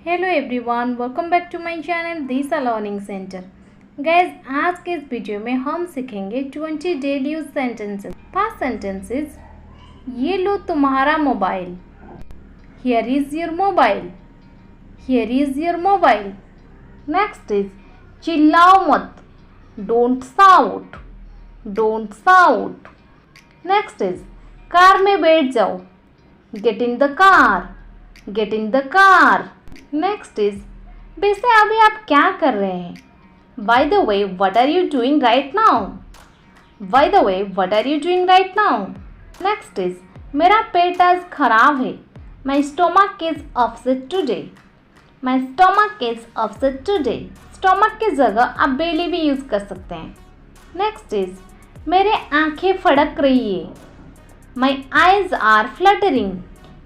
Hello everyone, welcome back to my channel Disha learning centre. Guys, आज के इस video में हम सीखेंगे 20 daily use sentences. First sentences, ये लो तुम्हारा mobile. Here is your mobile. Here is your mobile. Next is, चिल्लाओ मत। Don't shout. Don't shout. Next is, car में बैठ जाओ। Get in the car. Get in the car. Next is, वैसे अभी आप क्या कर रहे हैं? By the way, what are you doing right now? By the way, what are you doing right now? Next is, मेरा पेट आज खराब है। My stomach is upset today. My stomach is upset today. Stomach की जगह आप बेली भी use कर सकते हैं। नेक्स्ट इज, मेरे आंखें फड़क रही है। My eyes are fluttering.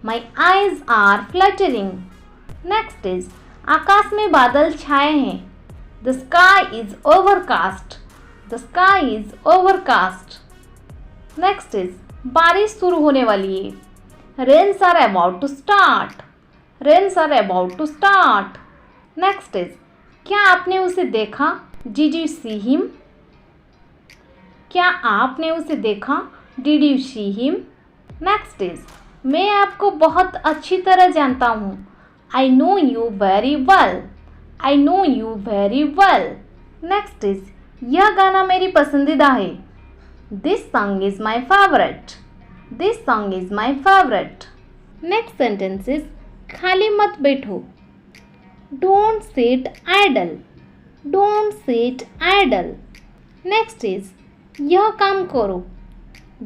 My eyes are fluttering. Next is, आकाश में बादल छाए हैं। The sky is overcast. The sky is overcast. Next is, बारिश शुरू होने वाली है। Rains are about to start. Rains are about to start. Next is, क्या आपने उसे देखा? Did you see him? क्या आपने उसे देखा? Did you see him? Next is, मैं आपको बहुत अच्छी तरह जानता हूँ। I know you very well. I know you very well. Next is, यह गाना मेरी पसंदीदा है। This song is my favorite. This song is my favorite. Next sentence is, खाली मत बैठो। Don't sit idle. Don't sit idle. Next is, यह काम करो।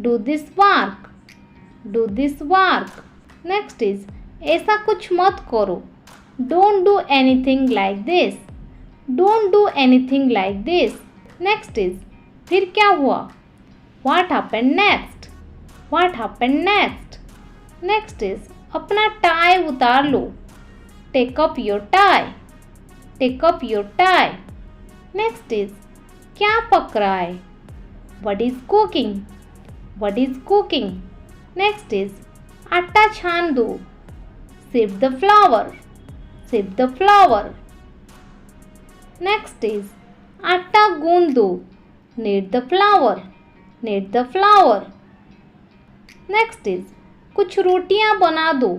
Do this work. Do this work. Next is, ऐसा कुछ मत करो। Don't do anything like this. Don't do anything like this. Next is, फिर क्या हुआ? What happened next? What happened next? Next is, अपना टाई उतार लो। Take up your tie. Take up your tie. Next is, क्या पक रहा है? What is cooking? What is cooking? Next is, आटा छान दो। Sift the flour. Sift the flour. Next is, आटा गूंद दो। Knead the flour. Knead the flour. Next is, कुछ रोटियां बना दो।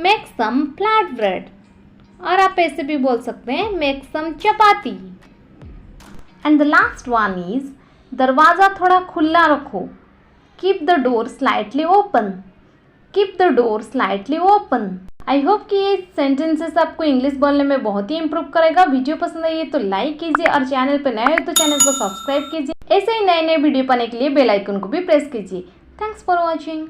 Make some flat bread. और आप ऐसे भी बोल सकते हैं, make some chapati. And the last one is, दरवाज़ा थोड़ा खुला रखो। Keep the door slightly open. Keep the door slightly open. I hope कि ये सेंटेंसेस आपको इंग्लिश बोलने में बहुत ही इंप्रूव करेगा। वीडियो पसंद आई है तो लाइक कीजिए और चैनल पर नए हो तो चैनल को सब्सक्राइब कीजिए। ऐसे ही नए नए वीडियो पाने के लिए बेल आइकन को भी प्रेस कीजिए। Thanks for watching.